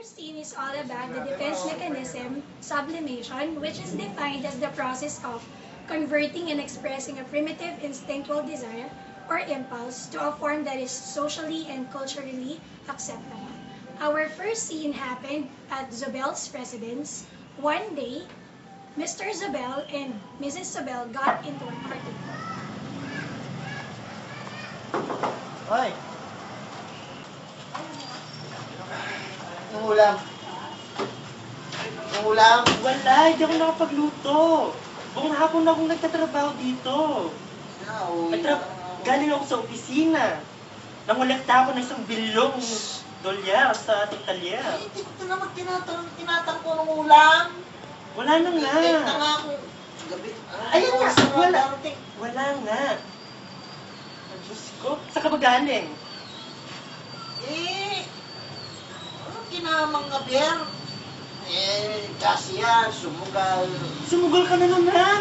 first scene is all about the defense mechanism, sublimation, which is defined as the process of converting and expressing a primitive instinctual desire or impulse to a form that is socially and culturally acceptable. Our first scene happened at Zobel's residence. One day, Mr. Zobel and Mrs. Zobel got into an argument. Hoy! Yung ulam. Yung ulam. Wala, hindi ako nakapagluto. Buong hapon na akong nagtatrabaho dito. Galing ako sa opisina. Nangolekta ako ng $1 bilyon sa ating talya. Hindi ko naman tinatanong ng ulam. Wala na nga. Late na nga ako. Gabi. Ayun nga, oras na wala. darating. Wala nga. Diyos ko, saan ka ba galing? Anong kinamang gabier? Kasi yan, sumugal. Sumugol ka na naman.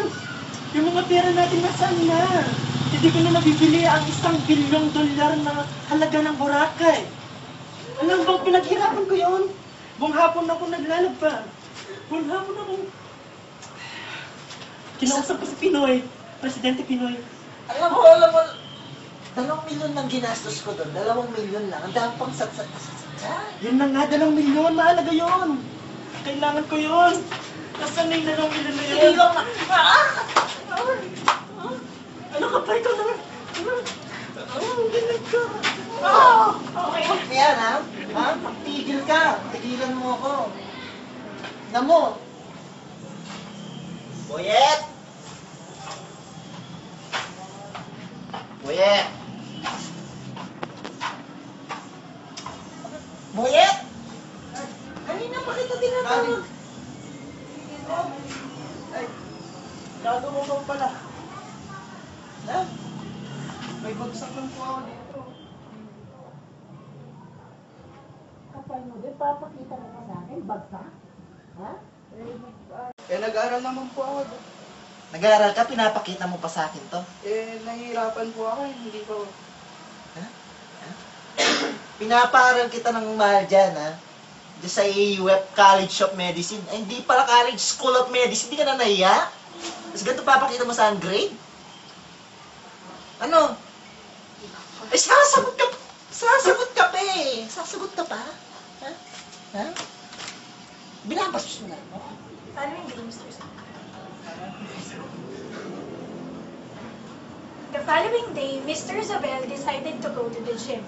Yung mga pera natin nasaan na? Hindi ko na nabibili ang $1 bilyong na halaga ng Boracay. Alam bang pinaghirapan ko yun? Buong hapon ako naglalaba. Buong hapon ako. Kinausap ko si Pinoy. Presidente Pinoy. Alam mo, 2 milyon lang ginastos ko doon. 2 milyon lang. Ang dami pang satsat. Yun na nga, 2 milyon. Mahalaga yun. Kailangan ko yun. Nasaan na yung 2 milyon na yun? Hindi lang na. Ano ka pa? Ikaw naman. Ganun ka. Okay. Yan ha? Tigil ka. Tigilan mo ako. Namo. Boyet! Boyet! Boyet! Kanina pa kita tinatawag. Ay, gago mo pa pala. Ha? May bagsak lang po ako dito. Kapal mo din, papakita mo pa sa akin, bagsak? Ha? Nag-aaral naman po ako. Nag-aaral ka, pinapakita mo pa sa akin to? Nahihirapan po ako. Hindi ko... Pinapaaral kita ng mahal dyan, ha? Diyan sa AUF College of Medicine. Ay, hindi pala College School of Medicine. Hindi ka na nahiya? Tapos ganito papakita mo sa akin grade? Ano? Eh, sasagot ka pa! Sasagot ka pa eh! Sasagot ka pa? Ha? Ha? Binabastos mo na ako. Following day, Mr. Zobel. The following day, Mr. Zobel decided to go to the gym.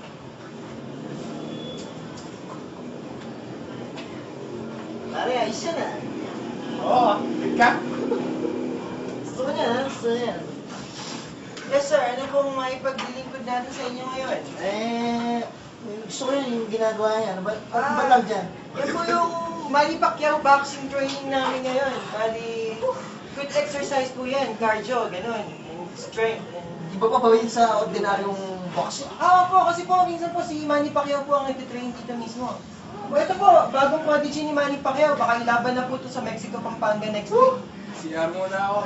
Pare, ayos yan ah. Oo, good ka? Gusto ko niya, ha? Gusto niya. Yes sir, ano pong maipaglilingkod natin sa inyo ngayon? Gusto ko yun yung ginagawa niya. Ano ba lang dyan? Yan po yung Manny Pacquiao boxing training namin ngayon. Bali, good exercise po yan, cardio, ganun, and strength. Di ba pa ba yun sa ordinaryong boxing? Po, kasi po, minsan po si Manny Pacquiao po ang nagtitrain dito mismo. Ito po, bagong prodigy ni Manny Pacquiao, baka ilaban na po ito sa Mexico, Pampanga next week. CR muna ako.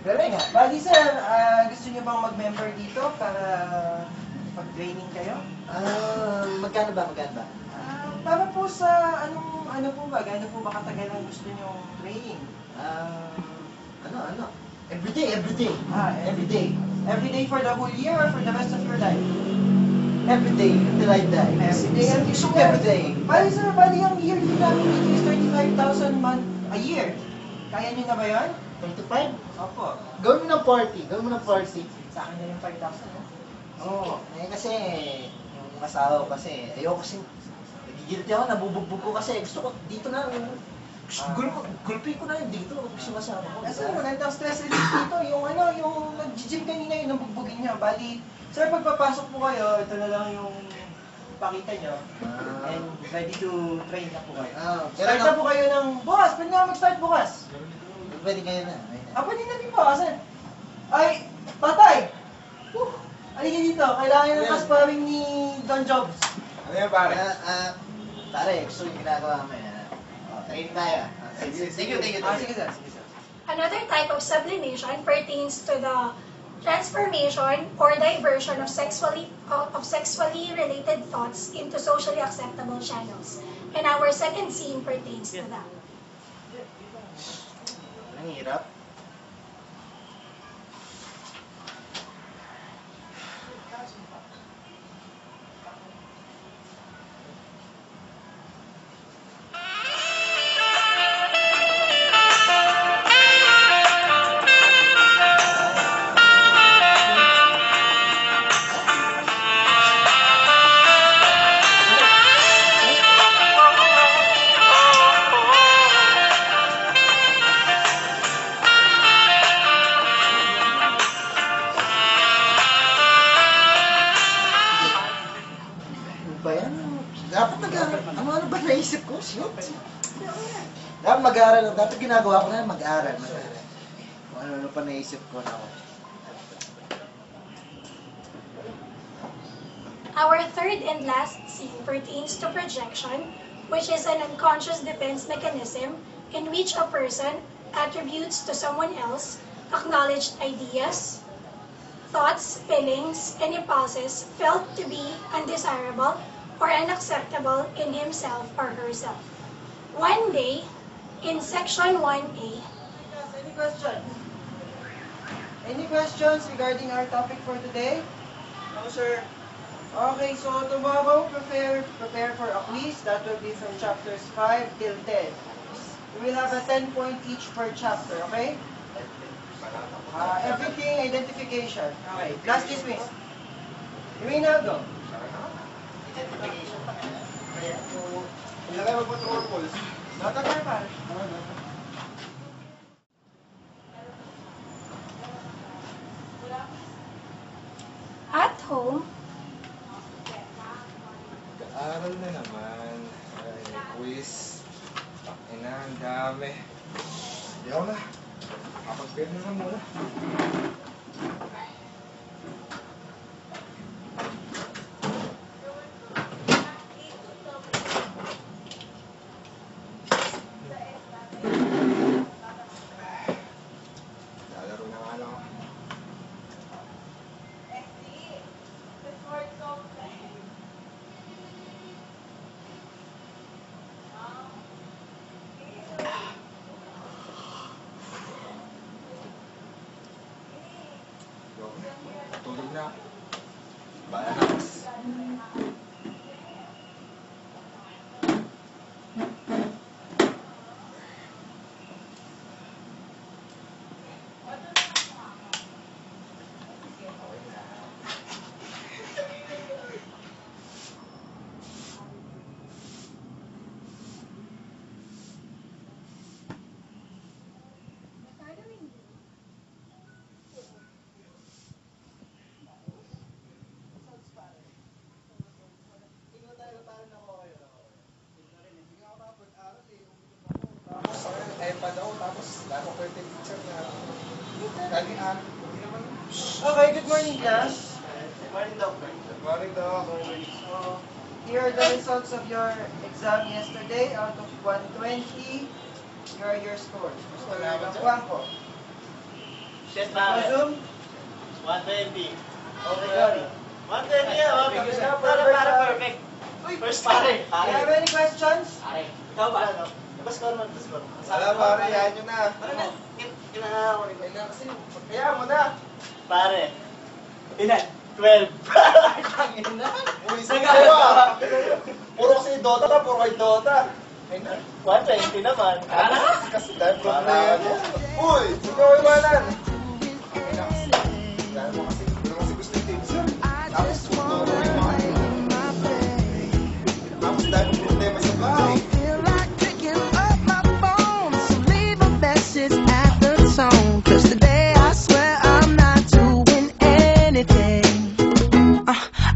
Galing nga. Bali sir, gusto niyo bang mag-member dito para pag-training kayo? Magkano ba? Para po sa ano po ba katagal ang gusto niyo training? Everyday. Everyday. Everyday for the whole year or for the rest of your life? Everyday, until I die. Everyday. Gusto ko everyday. Bali sir, ang yearly namin dito is 35,000 a year. Kaya niyo na ba yun? 25? Opo. Gawin mo ng 40. Sa akin na yung 5,000. Oo. Kasi, yung asawa ko kasi, ayoko kasi, nagigilty ako, nabubugbog ko kasi, gusto ko dito na, gulpi ko na yun dito, gusto masama ko. Kasi ang stress relief dito, yung nag-gym kanina yung nabugbugin niya. Bali, sir, pagpapasok po kayo, ito na lang yung pakita niyo. And ready to train na po kayo. Start na po kayo ng, bukas, pwede na mag-start bukas. Pwede kayo na. Pwede natin po, asan? Ay, tatay! Halika dito, kailangan ng kasparing ni Don Jobs. Ano yan pare? Pare, gusto yung ginagawa mo yan. Train tayo. Thank you. Sige sir. Another type of sublimation pertains to the transformation or diversion of sexually related thoughts into socially acceptable channels. And our second scene pertains to that. Ang hirap. Ba yan? Dapat nag-aaral. Ano ba naisip ko? Shit. Dapat mag-aaral. Dapat ginagawa ko na mag-aaral. Kung ano pa naisip ko na ako. Our third and last scene pertains to projection, which is an unconscious defense mechanism in which a person attributes to someone else acknowledged ideas, thoughts, feelings, and impulses felt to be undesirable or unacceptable in himself or herself. One day, in section 1A, Any question? Any questions regarding our topic for today? No, sir. Okay, so tomorrow, prepare for a quiz. That will be from chapters 5 till 10. We will have a 10 point each per chapter, okay? Everything identification. Okay, class dismissed. Rinaldo. Identification pa nga. Ilagay mo po ito pulse. Nota ka pa. at home, Aral na naman. Ay, quiz. Ina, ang dami. Hindi ako na. Kapag-pera na muna. Lalaro na nga lang ako. Tulog na ako. Bahala na ako. Okay na. Tapos, iPad ako, tapos lalo ko yung teacher na kalian. Hindi naman. Okay, good morning, class. Good morning, Doc. So, here are the results of your exam yesterday. Out of 120, here are your scores. Mr. Bangko. Shit, pare. Zoom. 120. Okay, Gary. 120 yan, oh. Thank you, Para, sir. para, perfect. First, pare. Do you have any questions? Pare. Ikaw ba, ano? Score man, score. Alam, pare, yan yun na. Ano na? Kinakaya ko rin. Kaya kasi, kaya mo na. Pare. Ilan? 12. Tangin na. Uy, sige ba? Puro kasi Dota, puro kay Dota. Ay na. 120 naman. Kasi dahil problema. Uy, ikaw iwanan. Ay na kasi. Dahil mo kasi, gusto yung teacher. Tapos, tuturo yung mga tapos dahil mo problema sa bahay. Feel like picking up my phone, so leave a message at the tone. 'Cause today I swear I'm not doing anything.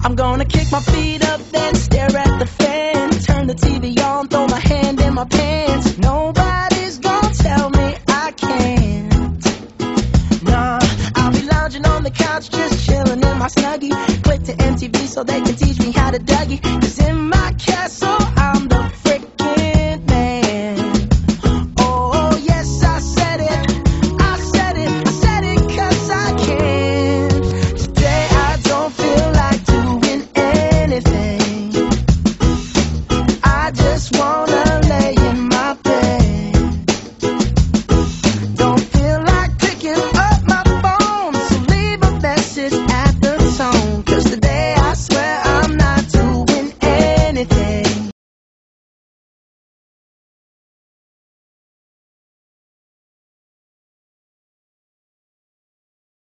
I'm gonna kick my feet up, then stare at the fan. Turn the TV on, throw my hand in my pants. Nobody's gonna tell me I can't. Nah, I'll be lounging on the couch, just chilling in my Snuggie. Click to MTV so they can teach me how to Dougie. 'Cause in my castle